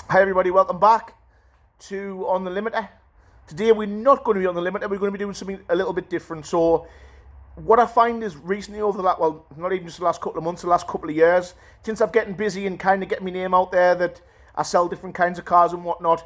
Hi everybody, welcome back to On The Limiter. Today we're not going to be on the limiter, we're going to be doing something a little bit different. So what I find is recently over the last, well, not even just the last couple of months, the last couple of years, since I've getting busy and kind of getting my name out there that I sell different kinds of cars and whatnot,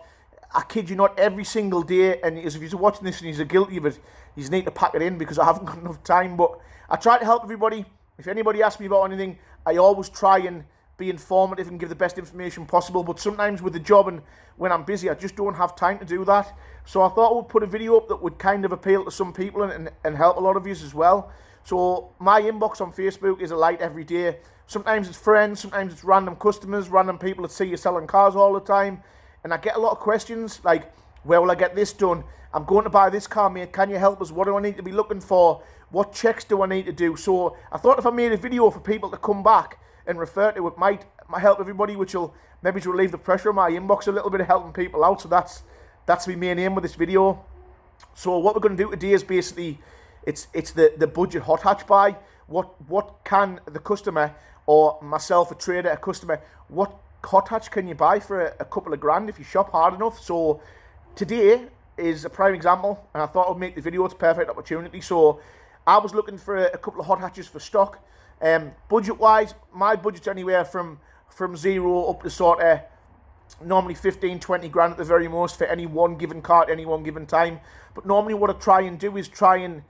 I kid you not, every single day, and if you're watching this and you're guilty of it, you need to pack it in because I haven't got enough time. But I try to help everybody. If anybody asks me about anything, I always try and be informative and give the best information possible. But sometimes with the job and when I'm busy, I just don't have time to do that. So I thought I would put a video up that would kind of appeal to some people and help a lot of you as well. So my inbox on Facebook is alight every day. Sometimes it's friends, sometimes it's random customers, random people that see you selling cars all the time. And I get a lot of questions like, where will I get this done? I'm going to buy this car, mate. Can you help us? What do I need to be looking for? What checks do I need to do? So I thought if I made a video for people to come back and refer to, it might help everybody, which will maybe relieve the pressure on my inbox a little bit of helping people out. So that's my main aim with this video. So what we're going to do today is basically it's the budget hot hatch buy. What can the customer or myself, a trader, a customer, what hot hatch can you buy for a couple of grand if you shop hard enough? So today is a prime example, and I thought I'd make the video. It's a perfect opportunity. So I was looking for a couple of hot hatches for stock. Budget wise, my budget's anywhere from zero up to sort of normally 15, 20 grand at the very most for any one given car at any one given time. But normally what I try and do is try and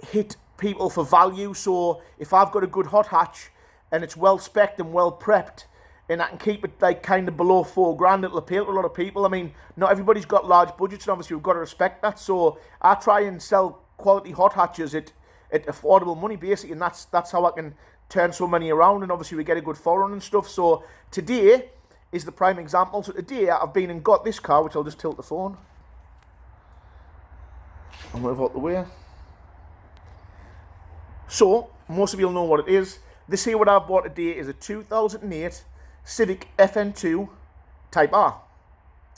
hit people for value. So if I've got a good hot hatch and it's well spec'd and well prepped, and I can keep it like kind of below 4 grand, it'll appeal to a lot of people. I mean, not everybody's got large budgets, and obviously we've got to respect that. So I try and sell quality hot hatches at affordable money, basically, and that's how I can turn so many around, and obviously we get a good following and stuff. So today is the prime example. So today I've been and got this car, which I'll just tilt the phone and move out the way. So most of you'll know what it is. This here, what I've bought today, is a 2008 Civic Fn2 Type R.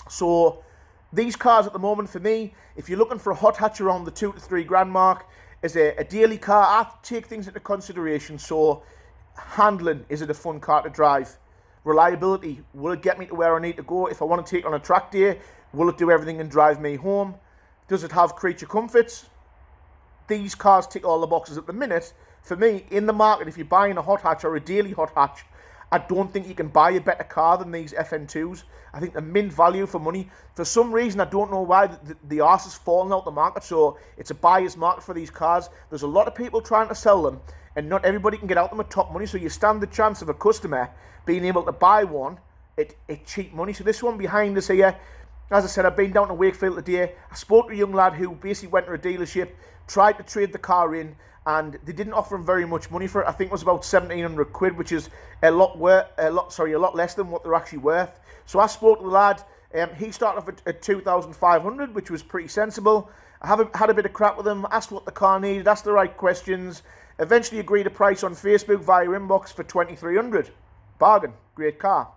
So these cars at the moment, for me, if you're looking for a hot hatch around the 2 to 3 grand mark, is a daily car, I take things into consideration. So handling, is it a fun car to drive? Reliability, will it get me to where I need to go? If I want to take on a track day, will it do everything and drive me home? Does it have creature comforts? These cars tick all the boxes at the minute. For me, in the market, if you're buying a hot hatch or a daily hot hatch, I don't think you can buy a better car than these Fn2s. I think the mint value for money. For some reason, I don't know why, the arse has fallen out the market. So it's a buyer's market for these cars. There's a lot of people trying to sell them, and not everybody can get out them at top money. So you stand the chance of a customer being able to buy one at cheap money. So this one behind us here, as I said, I've been down to Wakefield today. I spoke to a young lad who basically went to a dealership, tried to trade the car in, and they didn't offer him very much money for it. I think it was about 1,700 quid, which is a lot less than what they're actually worth. So I spoke to the lad. He started off at 2,500, which was pretty sensible. I had a bit of crap with him, asked what the car needed, asked the right questions, eventually agreed a price on Facebook via inbox for 2,300. Bargain, great car.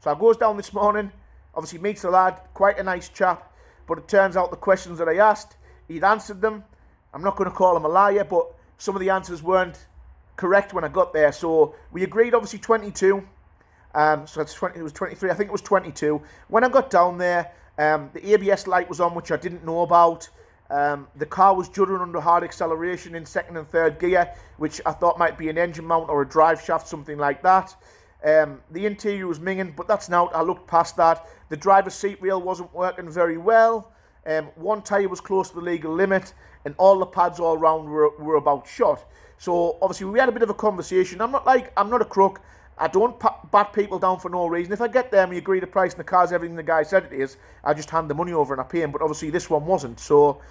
So I goes down this morning, obviously meets the lad, quite a nice chap, but it turns out the questions that I asked, he'd answered them. I'm not going to call him a liar, but some of the answers weren't correct when I got there. So we agreed, obviously, 22. So that's 20. It was 23. I think it was 22. When I got down there, the ABS light was on, which I didn't know about. The car was juddering under hard acceleration in second and third gear, which I thought might be an engine mount or a drive shaft, something like that. The interior was minging, but that's now, I looked past that. The driver's seat rail wasn't working very well. One tyre was close to the legal limit, and all the pads all round were about shot. So obviously we had a bit of a conversation. I'm not a crook. I don't bat people down for no reason. If I get there and we agree the price and the car's everything the guy said it is, I just hand the money over and I pay him. But obviously this one wasn't. So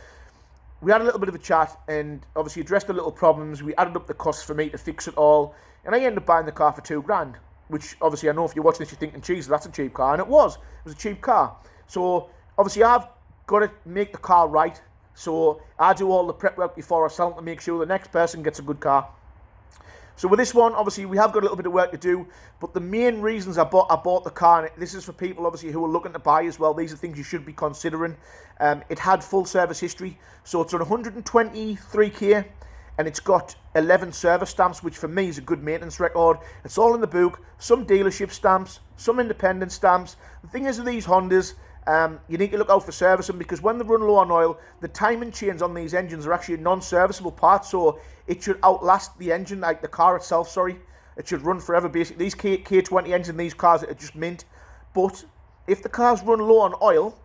we had a little bit of a chat and obviously addressed the little problems. We added up the costs for me to fix it all, and I ended up buying the car for 2 grand. Which obviously I know if you're watching this you're thinking, geez, that's a cheap car, and it was. It was a cheap car. So obviously I've got to make the car right. So I do all the prep work before I sell it to make sure the next person gets a good car. So with this one, obviously we have got a little bit of work to do, but the main reasons I bought the car, and this is for people obviously who are looking to buy as well, these are things you should be considering. It had full service history, so it's on 123k. and it's got 11 service stamps, which for me is a good maintenance record. It's all in the book. Some dealership stamps, some independent stamps. The thing is with these Hondas, you need to look out for servicing, because when they run low on oil, the timing chains on these engines are actually non-serviceable parts, so it should outlast the engine, like the car itself, sorry. It should run forever, basically. These K20 engines in these cars are just mint. But if the cars run low on oil,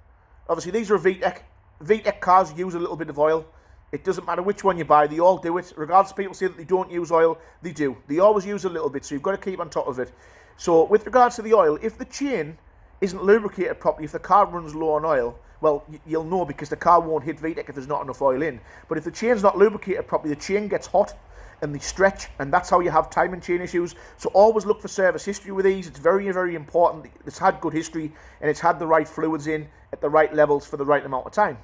obviously these are VTEC. VTEC cars use a little bit of oil. It doesn't matter which one you buy, they all do it. Regardless of people say that they don't use oil, they do. They always use a little bit, so you've got to keep on top of it. So with regards to the oil, if the chain isn't lubricated properly, if the car runs low on oil, well, you'll know, because the car won't hit VTEC if there's not enough oil in. But if the chain's not lubricated properly, the chain gets hot and they stretch, and that's how you have timing chain issues. So always look for service history with these. It's very, very important. It's had good history, and it's had the right fluids in at the right levels for the right amount of time.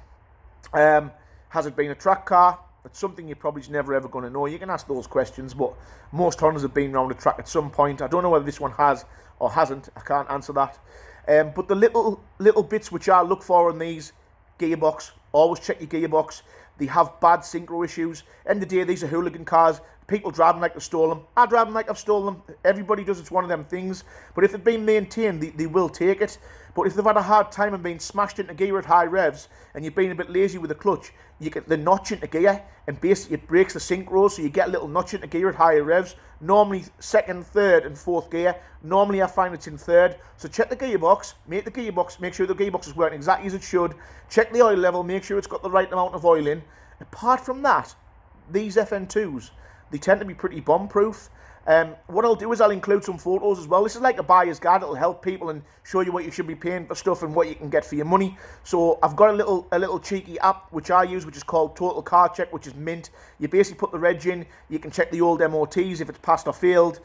Has it been a track car? It's something you're probably never ever going to know. You can ask those questions, but most Hondas have been around the track at some point. I don't know whether this one has or hasn't. I can't answer that. But the little bits which I look for in these: gearbox. Always check your gearbox. They have bad synchro issues. End of the day, these are hooligan cars. People drive them like they've stolen them. I drive them like I've stolen them. Everybody does. It's one of them things. But if they've been maintained, they will take it. But if they've had a hard time and been smashed into gear at high revs, and you've been a bit lazy with the clutch, you get the notch into gear, and basically it breaks the synchro, so you get a little notch into gear at higher revs. Normally second, third, and fourth gear. Normally I find it's in third. So check the gearbox, make sure the gearbox is working exactly as it should. Check the oil level, make sure it's got the right amount of oil in. Apart from that, these FN2s, they tend to be pretty bomb-proof. What I'll do is I'll include some photos as well. This is like a buyer's guide. It'll help people and show you what you should be paying for stuff and what you can get for your money. So I've got a little cheeky app which I use, which is called Total Car Check, which is mint. You basically put the reg in. You can check the old MOTs if it's passed or failed.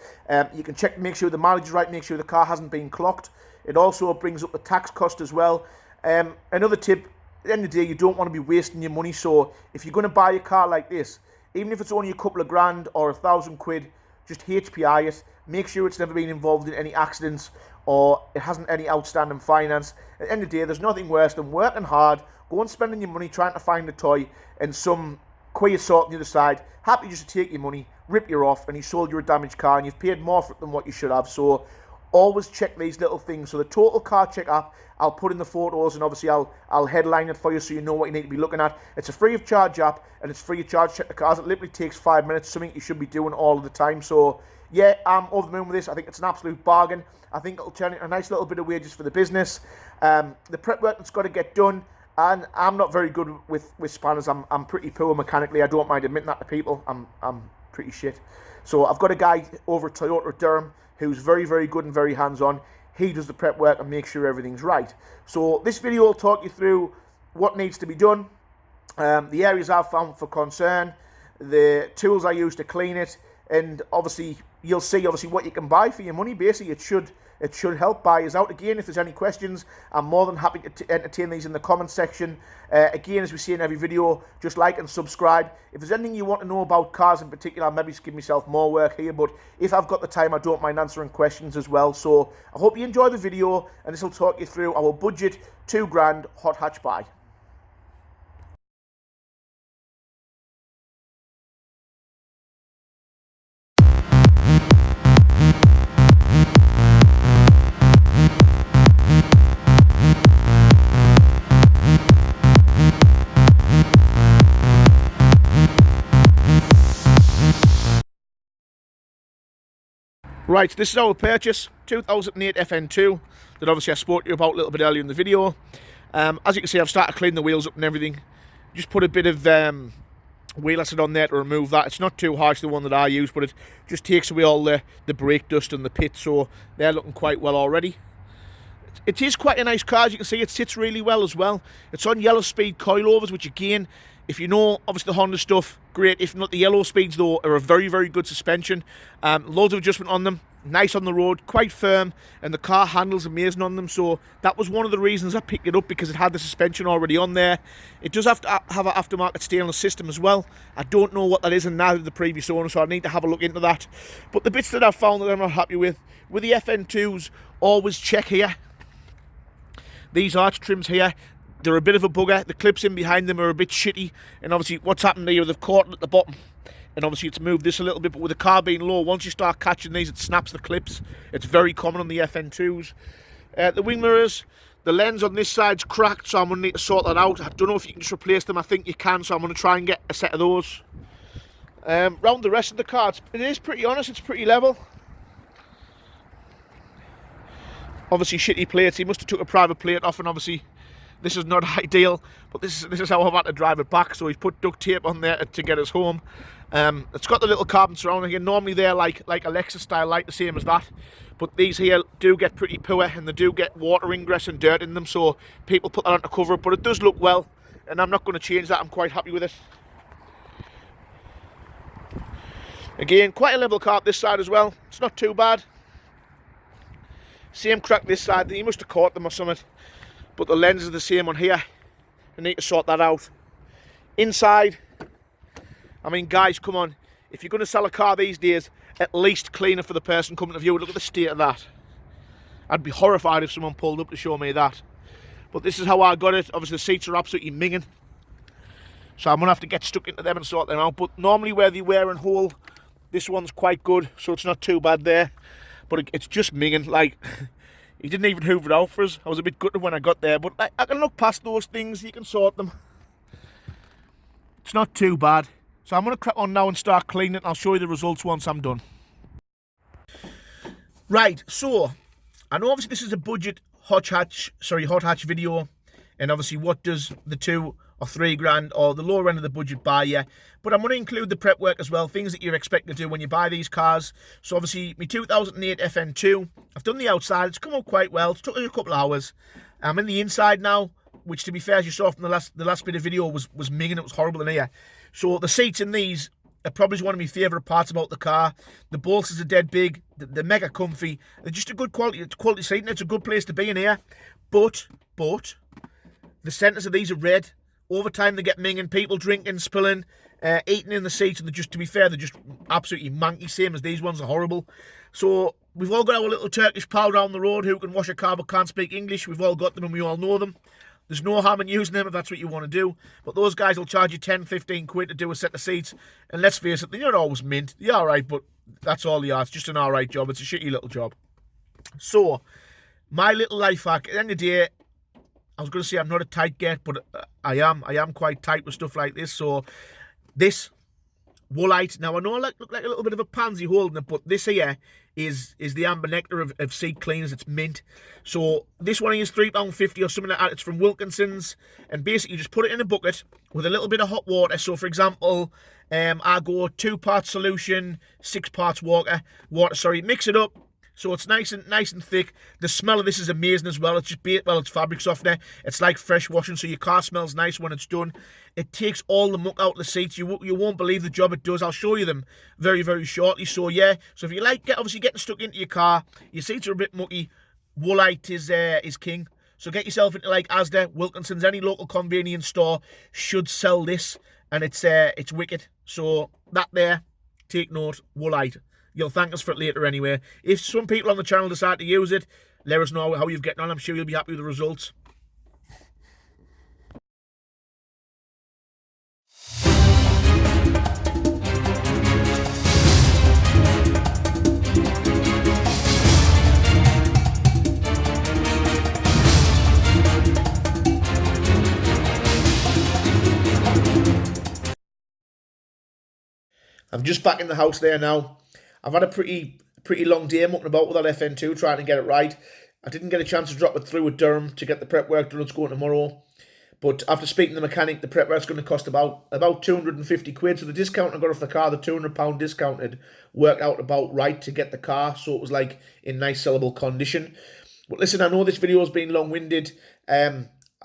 You can check, make sure the mileage is right, make sure the car hasn't been clocked. It also brings up the tax cost as well. Another tip: at the end of the day, you don't want to be wasting your money. So if you're going to buy a car like this, even if it's only a couple of grand or £1,000, just HPI it. Make sure it's never been involved in any accidents or it hasn't any outstanding finance. At the end of the day, there's nothing worse than working hard, going spending your money trying to find a toy, and some queer sort on the other side, happy just to take your money, rip you off, and he sold you a damaged car and you've paid more for it than what you should have. So always check these little things. So the Total Car Check app, I'll put in the photos, and obviously I'll headline it for you so you know what you need to be looking at. It's a free of charge app, and it's free of charge. Check the cars. It literally takes 5 minutes, something you should be doing all of the time. So yeah, I'm over the moon with this. I think it's an absolute bargain. I think it'll turn into a nice little bit of wages for the business. The prep work that's got to get done, and I'm not very good with spanners. I'm pretty poor mechanically. I don't mind admitting that to people. I'm pretty shit. So I've got a guy over at Toyota Durham who's very, very good and very hands-on. He does the prep work and makes sure everything's right. So this video will talk you through what needs to be done, the areas I've found for concern, the tools I use to clean it, and obviously you'll see what you can buy for your money. Basically, it should help buyers out. Again, if there's any questions, I'm more than happy to entertain these in the comments section. Again, as we see in every video, just like and subscribe. If there's anything you want to know about cars in particular, I'll maybe just give myself more work here, but if I've got the time, I don't mind answering questions as well. So I hope you enjoy the video, and this will talk you through our budget £2,000 hot hatch buy. Right, this is our purchase, 2008 FN2, that obviously I spoke to you about a little bit earlier in the video. As you can see, I've started cleaning the wheels up and everything. Just put a bit of wheel acid on there to remove that. It's not too harsh, the one that I use, but it just takes away all the brake dust and the pit, so they're looking quite well already. It is quite a nice car, as you can see. It sits really well as well. It's on yellow speed coilovers, which again, if you know obviously the Honda stuff, great. If not, the yellow speeds though are a very, very good suspension. Loads of adjustment on them, nice on the road, quite firm, and the car handles amazing on them. So that was one of the reasons I picked it up, because it had the suspension already on there. It does have to have an aftermarket stainless system as well. I don't know what that is, and neither did the previous owner, so I need to have a look into that. But the bits that I've found that I'm not happy with the FN2s, always check here. These arch trims here, they're a bit of a bugger. The clips in behind them are a bit shitty, and obviously what's happened here, they've caught at the bottom. and obviously it's moved this a little bit, but with the car being low, once you start catching these, it snaps the clips. It's very common on the Fn2s. The wing mirrors, the lens on this side's cracked, so I'm going to need to sort that out. I don't know if you can just replace them. I think you can, so I'm going to try and get a set of those. Round the rest of the car, it is pretty honest, it's pretty level. Obviously shitty plates, he must have took a private plate off, and obviously this is not ideal, but this is how I've had to drive it back. So he's put duct tape on there to get us home. It's got the little carbon surrounding here. Normally they're like a Lexus style light, the same as that, but these here do get pretty poor, and they do get water ingress and dirt in them, so people put that on to cover it, but it does look well, and I'm not going to change that. I'm quite happy with it. Again, quite a level car up this side as well. It's not too bad. Same crack this side. He must have caught them or something, but the lens is the same on here. I need to sort that out. Inside, I mean, guys, come on. If you're going to sell a car these days, at least clean it for the person coming to view it. Look at the state of that. I'd be horrified if someone pulled up to show me that. But this is how I got it. Obviously, the seats are absolutely minging, so I'm going to have to get stuck into them and sort them out. But normally where they wear and hole, this one's quite good, so it's not too bad there. But it's just minging. Like, he didn't even hoover it out for us. I was a bit gutted when I got there, but I can look past those things. You can sort them. It's not too bad. So I'm going to crack on now and start cleaning it. I'll show you the results once I'm done. Right, so I know obviously this is a budget hot hatch video, and obviously what does the 2 or 3 grand or the lower end of the budget buy you? But I'm going to include the prep work as well, things that you're expected to do when you buy these cars. So obviously my 2008 Fn2, I've done the outside, it's come out quite well, it's took me a couple of hours. I'm in the inside now, which to be fair, as you saw from the last bit of video, was minging. It was horrible in here. So the seats in these are probably one of my favourite parts about the car. The bolsters are dead big, they're mega comfy, they're just a good quality seating. It's a good place to be in here. But the centres of these are red. Over time they get minging, people drinking, spilling, eating in the seats, and to be fair, they're just absolutely manky, same as these ones are horrible. So we've all got our little Turkish pal down the road who can wash a car but can't speak English. We've all got them and we all know them. There's no harm in using them if that's what you want to do. But those guys will charge you 10, 15 quid to do a set of seats. And let's face it, they're not always mint. They're alright, but that's all they are. It's just an alright job. It's a shitty little job. So, my little life hack. At the end of the day, I was going to say I'm not a tight get, but I am. I am quite tight with stuff like this. So, this Woolite. Now, I know I look like a little bit of a pansy holding it, but this here is the amber nectar of seat cleaners. It's mint. So this one is £3.50 or something like that. It's from Wilkinson's, and basically you just put it in a bucket with a little bit of hot water. So for example, I go 2 parts solution, 6 parts water. Mix it up. So it's nice and thick. The smell of this is amazing as well. It's just it's fabric softener. It's like fresh washing, so your car smells nice when it's done. It takes all the muck out of the seats. You won't believe the job it does. I'll show you them very, very shortly. So yeah, so if you like obviously getting stuck into your car, your seats are a bit mucky, Woolite is king. So get yourself into like Asda, Wilkinson's, any local convenience store should sell this, and it's wicked. So that there, take note, Woolite. You'll thank us for it later anyway. If some people on the channel decide to use it, let us know how you've getting on. I'm sure you'll be happy with the results. I'm just back in the house there now. I've had a pretty long day mucking about with that Fn2, trying to get it right. I didn't get a chance to drop it through with Durham to get the prep work done. It's going tomorrow. But after speaking to the mechanic, the prep work's going to cost about 250 quid. So the discount I got off the car, the £200 discounted, worked out about right to get the car. So it was like in nice sellable condition. But listen, I know this video has been long-winded.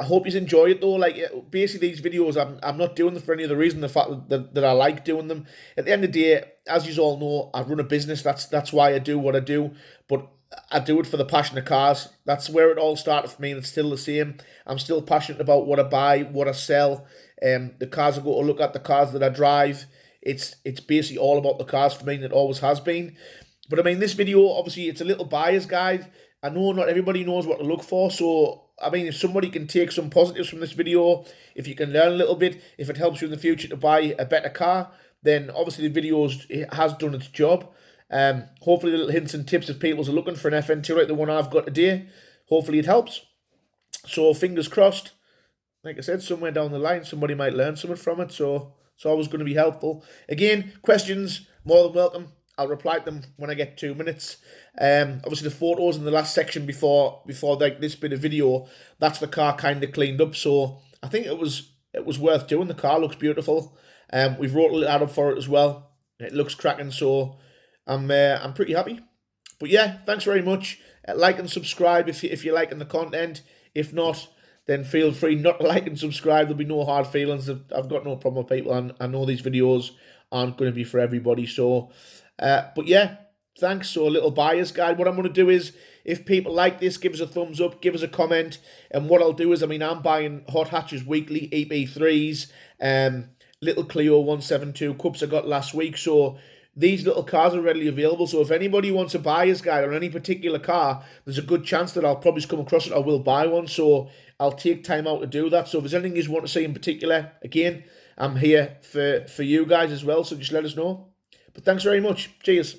I hope you enjoy it though. Like, basically these videos, I'm not doing them for any other reason, the fact that I like doing them. At the end of the day, as you all know, I run a business. That's why I do what I do. But I do it for the passion of cars. That's where it all started for me, and it's still the same. I'm still passionate about what I buy, what I sell. The cars I go to look at, the cars that I drive. It's basically all about the cars for me, and it always has been. But I mean, this video, obviously, it's a little buyer's guide. I know not everybody knows what to look for, so I mean, if somebody can take some positives from this video, if you can learn a little bit, if it helps you in the future to buy a better car, then obviously the videos, it has done its job. Hopefully the little hints and tips if people are looking for an FN2 like the one I've got today, hopefully it helps. So fingers crossed. Like I said, somewhere down the line, somebody might learn something from it. So it's always going to be helpful. Again, questions, more than welcome. I'll reply to them when I get 2 minutes. Obviously, the photos in the last section before like this bit of video, that's the car kind of cleaned up. So I think it was worth doing. The car looks beautiful. We've wrote a little ad up for it as well. It looks cracking. So I'm pretty happy. But yeah, thanks very much. Like and subscribe if you're liking the content. If not, then feel free not to like and subscribe. There'll be no hard feelings. I've got no problem with people, and I know these videos aren't going to be for everybody. So, but yeah, thanks. So a little buyer's guide. What I'm going to do is, if people like this, give us a thumbs up, give us a comment. And what I'll do is, I'm buying hot hatches weekly, EP3s, little Clio 172 cups I got last week. So these little cars are readily available. So if anybody wants a buyer's guide on any particular car, there's a good chance that I'll probably come across it. I will buy one. So I'll take time out to do that. So if there's anything you want to see in particular, again, I'm here for you guys as well. So just let us know. But thanks very much. Cheers.